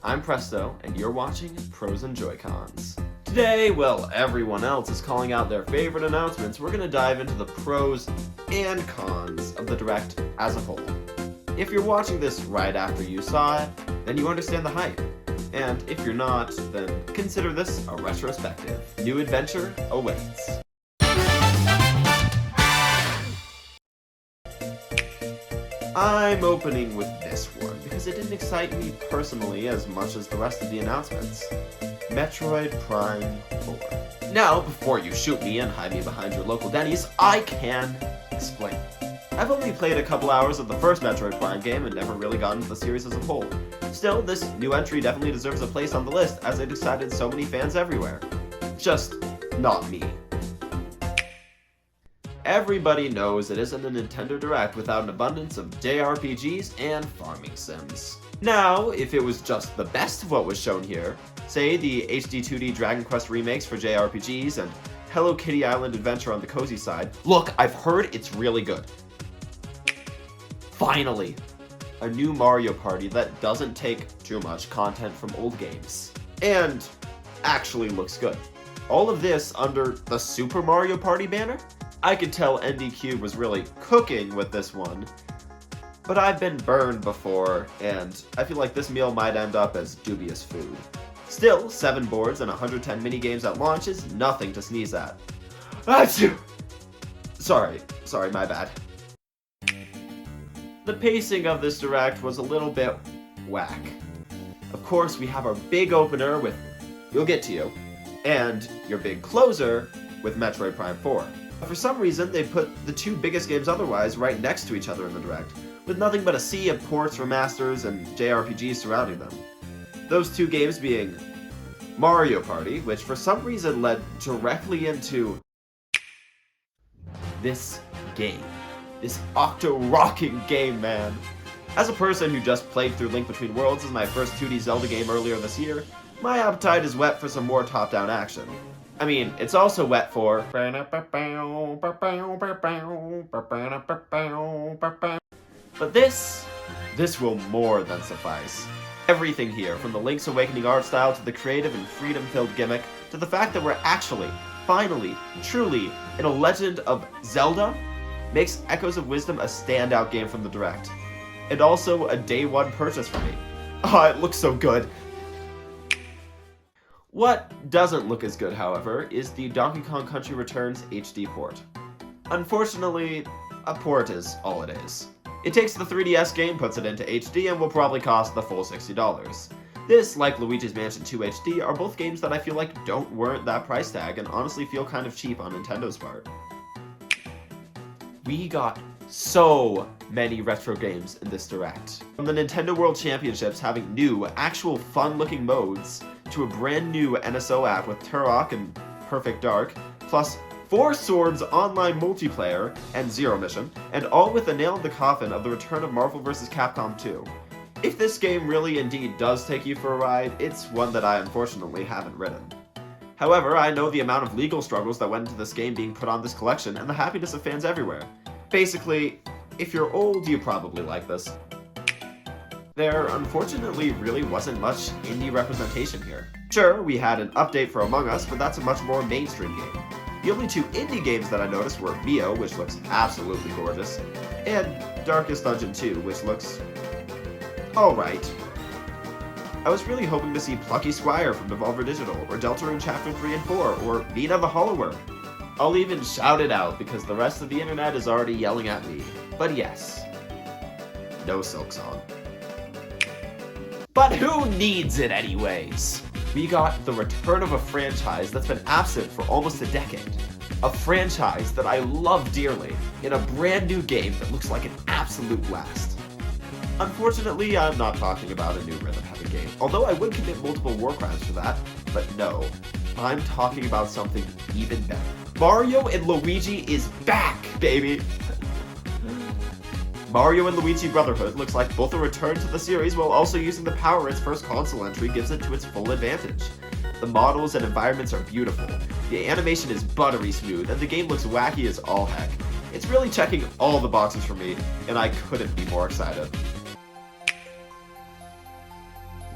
I'm Presto, and you're watching Pros and Joy-Cons. Today, well, everyone else is calling out their favorite announcements, we're going to dive into the pros and cons of the Direct as a whole. If you're watching this right after you saw it, then you understand the hype. And if you're not, then consider this a retrospective. New adventure awaits. I'm opening with this one because it didn't excite me personally as much as the rest of the announcements. Metroid Prime 4. Now, before you shoot me and hide me behind your local Denny's, I can explain. I've only played a couple hours of the first Metroid Prime game and never really gotten into the series as a whole. Still, this new entry definitely deserves a place on the list as it excited so many fans everywhere. Just not me. Everybody knows it isn't a Nintendo Direct without an abundance of JRPGs and farming sims. Now, if it was just the best of what was shown here, say the HD 2D Dragon Quest remakes for JRPGs and Hello Kitty Island Adventure on the cozy side, look, I've heard it's really good. Finally, a new Mario Party that doesn't take too much content from old games, and actually looks good. All of this under the Super Mario Party banner? I could tell NDQ was really cooking with this one, but I've been burned before, and I feel like this meal might end up as dubious food. Still, 7 boards and 110 minigames at launch is nothing to sneeze at. Achoo! Sorry, my bad. The pacing of this Direct was a little bit whack. Of course, we have our big opener with We'll Get to You, and your big closer with Metroid Prime 4. For some reason, they put the two biggest games otherwise right next to each other in the Direct, with nothing but a sea of ports, remasters, and JRPGs surrounding them. Those two games being Mario Party, which for some reason led directly into this game. This octo-rocking game, man. As a person who just played through Link Between Worlds as my first 2D Zelda game earlier this year, my appetite is wet for some more top-down action. I mean, it's also wet for... But this will more than suffice. Everything here, from the Link's Awakening art style to the creative and freedom-filled gimmick, to the fact that we're actually, finally, truly, in a Legend of Zelda, makes Echoes of Wisdom a standout game from the Direct. And also a day one purchase for me. Oh, it looks so good. What doesn't look as good, however, is the Donkey Kong Country Returns HD port. Unfortunately, a port is all it is. It takes the 3DS game, puts it into HD, and will probably cost the full $60. This, like Luigi's Mansion 2 HD, are both games that I feel like don't warrant that price tag and honestly feel kind of cheap on Nintendo's part. We got so many retro games in this Direct. From the Nintendo World Championships having new, actual fun-looking modes, to a brand new NSO app with Turok and Perfect Dark, plus 4 Swords online multiplayer and Zero Mission, and all with the nail in the coffin of the return of Marvel vs. Capcom 2. If this game really indeed does take you for a ride, it's one that I unfortunately haven't ridden. However, I know the amount of legal struggles that went into this game being put on this collection and the happiness of fans everywhere. Basically, if you're old, you probably like this. There, unfortunately, really wasn't much indie representation here. Sure, we had an update for Among Us, but that's a much more mainstream game. The only 2 indie games that I noticed were Mio, which looks absolutely gorgeous, and Darkest Dungeon 2, which looks... alright. I was really hoping to see Plucky Squire from Devolver Digital, or Deltarune Chapter 3 and 4, or Nina the Hollower. I'll even shout it out because the rest of the internet is already yelling at me. But yes, no Silksong. But who needs it anyways? We got the return of a franchise that's been absent for almost a decade. A franchise that I love dearly in a brand new game that looks like an absolute blast. Unfortunately, I'm not talking about a new Rhythm Heaven game, although I would commit multiple war crimes for that, but no, I'm talking about something even better. Mario and Luigi is back, baby! Mario and Luigi Brotherhood looks like both a return to the series while also using the power its first console entry gives it to its full advantage. The models and environments are beautiful, the animation is buttery smooth, and the game looks wacky as all heck. It's really checking all the boxes for me, and I couldn't be more excited.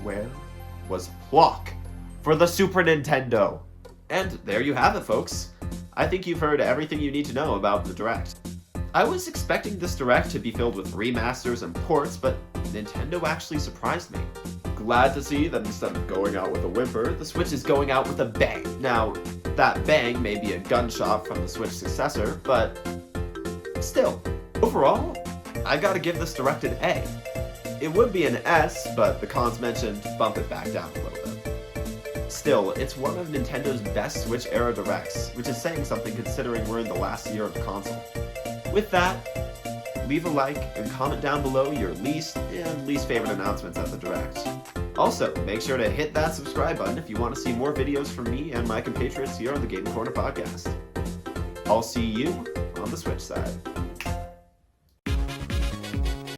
Where was Plok for the Super Nintendo. And there you have it, folks. I think you've heard everything you need to know about the Direct. I was expecting this Direct to be filled with remasters and ports, but Nintendo actually surprised me. Glad to see that instead of going out with a whimper, the Switch is going out with a bang. Now, that bang may be a gunshot from the Switch successor, but still. Overall, I gotta give this Direct an A. It would be an S, but the cons mentioned bump it back down a little bit. Still, it's one of Nintendo's best Switch-era Directs, which is saying something considering we're in the last year of the console. With that, leave a like and comment down below your least and least favorite announcements at the Direct. Also, make sure to hit that subscribe button if you want to see more videos from me and my compatriots here on the Gaming Corner podcast. I'll see you on the Switch side.